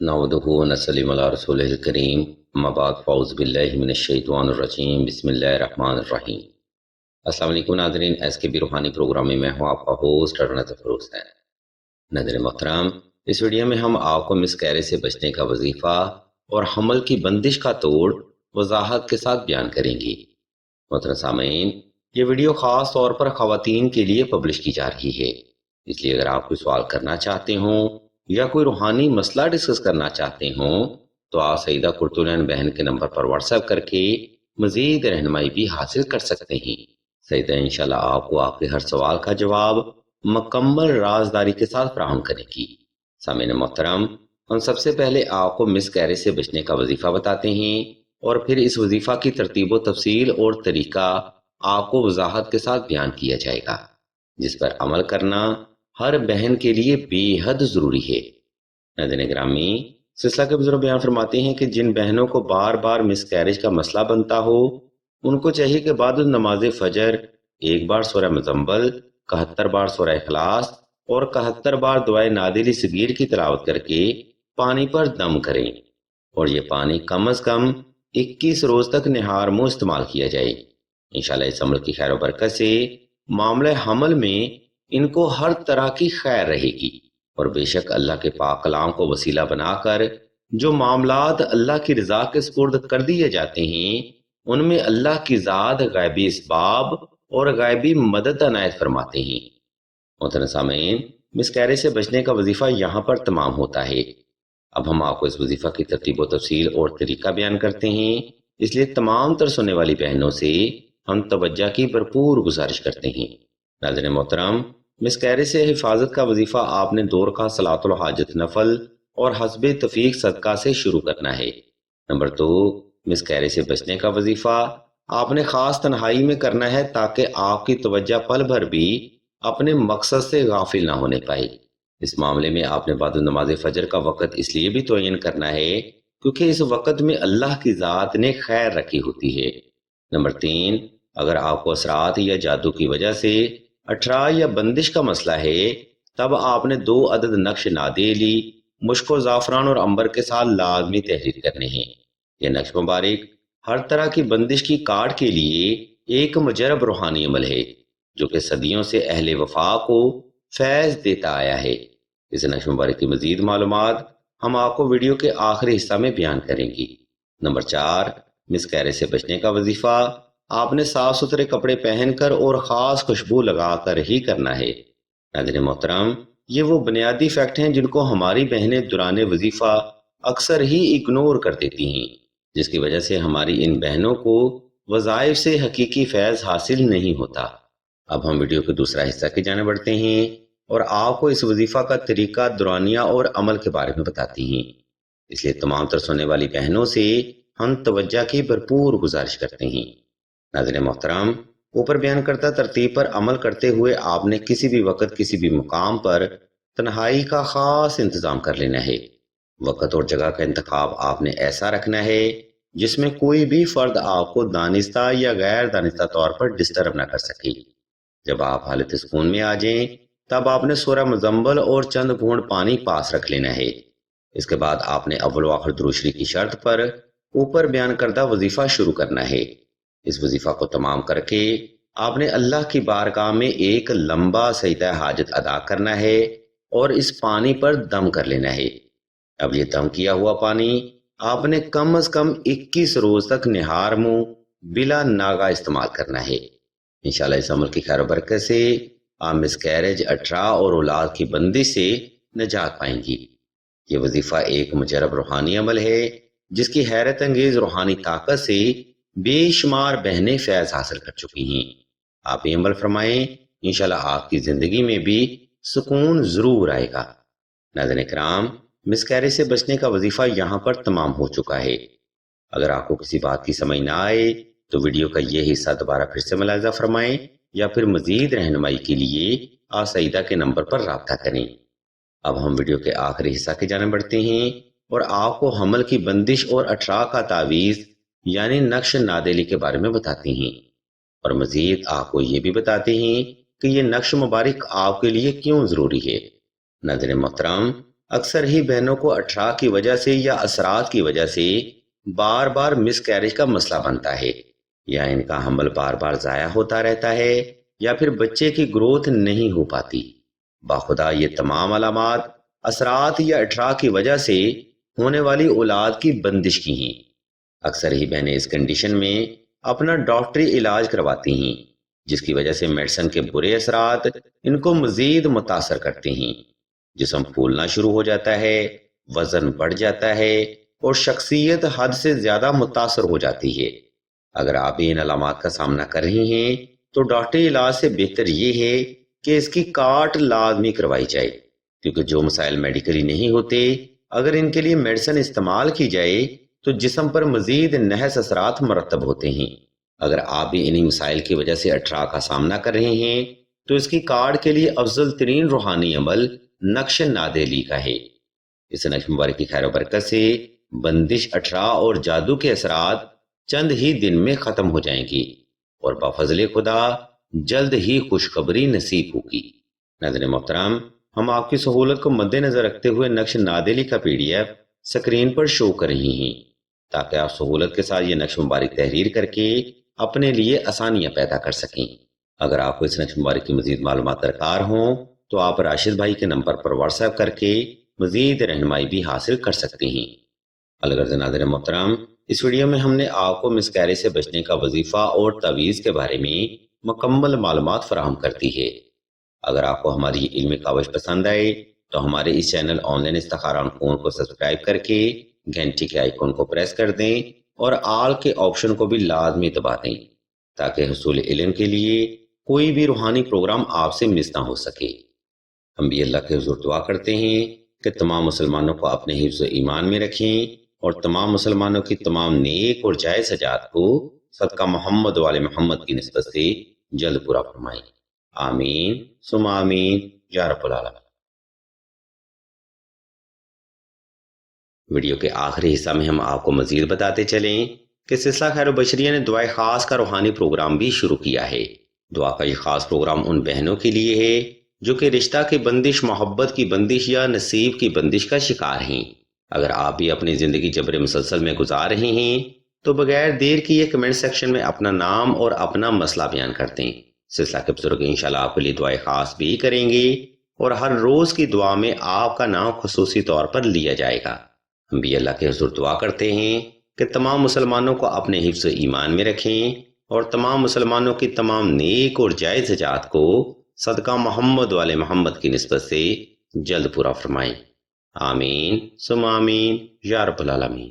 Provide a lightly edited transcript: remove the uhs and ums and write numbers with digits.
नहमदुहु व नसल्ली अला रसूलिल करीम अम्मा बाद फ़ऊज़ु बिल्लाहि मिनश शैतानिर रजीम बिस्मिल्लाहिर रहमानिर रहीम। अस्सलाम वालेकुम नाज़रीन, एसकेबी रूहानी प्रोग्राम में मैं हूँ आपका होस्ट डॉक्टर फ़रोज़ है। नाज़रीन मोहतरम, इस वीडियो में हम आपको मिसकैरेज से बचने का वजीफ़ा और हमल की बंदिश का तोड़ वजाहत के साथ बयान करेंगी। मोहतरम सामीन, ये वीडियो ख़ास तौर पर ख़वातीन के लिए पब्लिश की जा रही है, इसलिए अगर आप कोई सवाल करना चाहते हों या कोई रूहानी मसला डिस्कस करना चाहते हों तो आप सईदा कुर्तुलैन बहन के नंबर पर व्हाट्सएप करके मजीद रहनुमाई भी हासिल कर सकते हैं। सईदा इंशाल्लाह आपको आपके हर सवाल का जवाब मुकम्मल राजदारी के साथ फराहम करेगी। सामीन मोहतरम, हम सबसे पहले आपको मिसकैरेज से बचने का वजीफ़ा बताते हैं और फिर इस वजीफ़ा की तरतीब व तफसील और तरीका आपको वजाहत के साथ बयान किया जाएगा, जिस पर अमल करना हर बहन के लिए बेहद जरूरी है। नाज़रीन ग्रामी, सिलसिला के बुजुर्ग बयान फरमाते हैं कि जिन बहनों को बार बार मिसकैरेज का मसला बनता हो, उनको चाहिए कि बाद नमाज फजर 1 बार सूरह मुज़म्मल, 71 बार सूरह इखलास और 71 बार दुआए नादिली सगीर की तिलावत करके पानी पर दम करें और ये पानी कम से कम 21 रोज तक निहार मुंह इस्तेमाल किया जाए। इंशाल्लाह इस अमल की खैर बरकत से मामले हमल में इनको हर तरह की खैर रहेगी और बेशक अल्लाह के पाक कलाम को वसीला बनाकर जो मामलात अल्लाह की रजा के सुपुर्द कर दिए जाते हैं, उनमें अल्लाह की ज़ात गैबी इसबाब और गैबी मदद अनायत फरमाते हैं। मोहतरम सामीन, मिसकैरेज से बचने का वजीफा यहाँ पर तमाम होता है। अब हम आपको इस वजीफा की तरतीब व तफसील और तरीका बयान करते हैं, इसलिए तमाम तर सुनने वाली बहनों से हम तवज्जो की भरपूर गुजारिश करते हैं। नाज़रीन मोहतरम, मिसकैरेज से हिफाजत का वजीफा आपने 2 रकात सलातुल हाजत नफल और हस्बे तफीक सदका से शुरू करना है। नंबर 2, मिसकैरेज से बचने का वजीफा आपने खास तन्हाई में करना है ताकि आपकी तवज्जो पल भर भी अपने मकसद से गाफिल ना होने पाए। इस मामले में आपने बाद नमाज फजर का वक़्त इसलिए भी तयन करना है क्योंकि इस वक़्त में अल्लाह की ज़ात ने खैर रखी होती है। नंबर 3, अगर आपको असरात या जादू की वजह से अठरा या बंदिश का मसला है, तब आपने 2 अदद नक्श नादेली, मुश्को ज़ाफ़रान और अंबर के साथ लाजमी तहरीर करने हैं। यह नक्श मुबारक हर तरह की बंदिश की काट के लिए एक मुजरब रूहानी अमल है जो कि सदियों से अहले वफा को फैज़ देता आया है। इस नक्श मुबारक की मजीद मालूमात हम आपको वीडियो के आखिरी हिस्सा में बयान करेंगी। नंबर 4, मिसकैरेज से बचने का वजीफा आपने साफ सुथरे कपड़े पहनकर और ख़ास खुशबू लगाकर ही करना है। नाज़रीन मोहतरम, ये वो बुनियादी फैक्ट हैं जिनको हमारी बहनें दुराने वजीफा अक्सर ही इग्नोर कर देती हैं, जिसकी वजह से हमारी इन बहनों को वज़ाइफ से हकीकी फैज़ हासिल नहीं होता। अब हम वीडियो के दूसरा हिस्सा की जाने बढ़ते हैं और आपको इस वजीफा का तरीका, दुरानिया और अमल के बारे में बताती हैं। इसलिए तमाम तर सुनने वाली बहनों से हम तवज्जो की भरपूर गुजारिश करते हैं। नाज़रीन मोहतरम, ऊपर बयान करता तरतीब पर अमल करते हुए आपने किसी भी वक्त किसी भी मुकाम पर तन्हाई का खास इंतजाम कर लेना है। वक्त और जगह का इंतखाब आपने ऐसा रखना है जिसमें कोई भी फर्द आपको दानिस्ता या गैर दानिस्ता तौर पर डिस्टर्ब न कर सके। जब आप हालत सुकून में आ जाएं, तब आपने सूरह मुज़म्मल और चंद बूंद पानी पास रख लेना है। इसके बाद आपने अव्वल व आखिर दुरूद शरीफ की शर्त पर ऊपर बयान करदा वजीफा शुरू करना है। इस वजीफा को तमाम करके आपने अल्लाह की बारगाह में एक लंबा सजदा हाजत अदा करना है और इस पानी पर दम कर लेना है। अब ये दम किया हुआ पानी आपने कम से कम 21 रोज तक निहार मुंह बिला नागा इस्तेमाल करना है। इंशाल्लाह इस अमल की खैर बरकत से आप मिसकैरेज, अठरा और औलाद की बंदी से निजात पाएंगी। ये वजीफा एक मुजरब रूहानी अमल है जिसकी हैरत अंगेज रूहानी ताकत से बेशुमार बहनें फैज हासिल कर चुकी हैं। आप ये अमल फरमाएं, इंशाल्लाह आपकी जिंदगी में भी सुकून जरूर आएगा। नाज़रीन किराम, मिसकैरेज से बचने का वजीफा यहाँ पर तमाम हो चुका है। अगर आपको किसी बात की समझ ना आए तो वीडियो का ये हिस्सा दोबारा फिर से मुलाहिजा फरमाएं या फिर मजीद रहनुमाई के लिए आप सईदा के नंबर पर राब्ता करें। अब हम वीडियो के आखिरी हिस्सा की जाने बढ़ते हैं और आपको हमल की बंदिश और अठरा का तावीज़ यानी नक्श नादेली के बारे में बताते हैं और मजीद आपको ये भी बताते हैं कि ये नक्श मुबारक आपके लिए क्यों ज़रूरी है। नाज़रीन मोहतरम, اکثر ہی بہنوں کو اٹھراک کی وجہ سے یا اثرات کی وجہ سے بار بار مس کیریج کا مسئلہ بنتا ہے، یا ان کا حمل بار بار ضائع ہوتا رہتا ہے، یا پھر بچے کی گروتھ نہیں ہو پاتی۔ باخدا یہ تمام علامات اثرات یا اٹھراک کی وجہ سے ہونے والی اولاد کی بندش کی ہیں۔ اکثر ہی بہنیں اس کنڈیشن میں اپنا ڈاکٹری علاج کرواتی ہیں، جس کی وجہ سے میڈیسن کے برے اثرات ان کو مزید متاثر کرتے ہیں۔ جسم پھولنا شروع ہو جاتا ہے، وزن بڑھ جاتا ہے اور شخصیت حد سے زیادہ متاثر ہو جاتی ہے۔ اگر آپ ان علامات کا سامنا کر رہے ہیں تو ڈاکٹری علاج سے بہتر یہ ہے کہ اس کی کاٹ لازمی کروائی جائے، کیونکہ جو مسائل میڈیکلی نہیں ہوتے، اگر ان کے لیے میڈیسن استعمال کی جائے تو جسم پر مزید نحس اثرات مرتب ہوتے ہیں۔ اگر آپ بھی انہی مسائل کی وجہ سے اٹھراک کا سامنا کر رہے ہیں تو اس کی کاٹ کے لیے افضل ترین روحانی عمل نقش نادیلی کا ہے۔ اس نقش مبارک کی خیر و برکت سے بندش، اٹھرا اور جادو کے اثرات چند ہی دن میں ختم ہو جائیں گی اور بفضل خدا جلد ہی خوشخبری نصیب ہوگی۔ ناظرین محترم، ہم آپ کی سہولت کو مد نظر رکھتے ہوئے نقش نادیلی کا PDF سکرین پر شو کر رہی ہیں، تاکہ آپ سہولت کے ساتھ یہ نقش مبارک تحریر کر کے اپنے لیے آسانیاں پیدا کر سکیں۔ اگر آپ کو اس نقش مبارک کی مزید معلومات درکار ہوں تو آپ راشد بھائی کے نمبر پر واٹس ایپ کر کے مزید رہنمائی بھی حاصل کر سکتے ہیں۔ الغرض ناظرین محترم، اس ویڈیو میں ہم نے آپ کو مسکیریج سے بچنے کا وظیفہ اور تعویذ کے بارے میں مکمل معلومات فراہم کرتی ہے۔ اگر آپ کو ہماری یہ علمی کاوش پسند آئے تو ہمارے اس چینل آن لائن استخارہ آن فون کو سبسکرائب کر کے گھنٹی کے آئیکن کو پریس کر دیں اور آل کے آپشن کو بھی لازمی دبا دیں، تاکہ حصول علم کے لیے کوئی بھی روحانی پروگرام آپ سے مس نہ ہو سکے۔ ہم بھی اللہ کے حضور دعا کرتے ہیں کہ تمام مسلمانوں کو اپنے حفظ و ایمان میں رکھیں اور تمام مسلمانوں کی تمام نیک اور جائز حاجات کو صدقہ محمد و آل محمد کی نسبت سے جلد پورا فرمائیں۔ آمین ثم آمین یا رب العالمین۔ ویڈیو کے آخری حصہ میں ہم آپ کو مزید بتاتے چلیں کہ سلسلہ خیر و بشریہ نے دعائے خاص کا روحانی پروگرام بھی شروع کیا ہے۔ دعا کا یہ خاص پروگرام ان بہنوں کے لیے ہے جو کہ رشتہ کی بندش، محبت کی بندش یا نصیب کی بندش کا شکار ہیں۔ اگر آپ بھی اپنی زندگی جبر مسلسل میں گزار رہے ہیں تو بغیر دیر کیے کمنٹ سیکشن میں اپنا نام اور اپنا مسئلہ بیان کر دیں۔ سلسلہ کے بزرگ انشاءاللہ آپ کے لیے دعائے خاص بھی کریں گے اور ہر روز کی دعا میں آپ کا نام خصوصی طور پر لیا جائے گا۔ ہم بھی اللہ کے حضور دعا کرتے ہیں کہ تمام مسلمانوں کو اپنے حفظ و ایمان میں رکھیں اور تمام مسلمانوں کی تمام نیک اور جائز حاجات کو صدقہ محمد والے محمد کی نسبت سے جلد پورا فرمائیں۔ آمین ثم آمین یا رب العالمین۔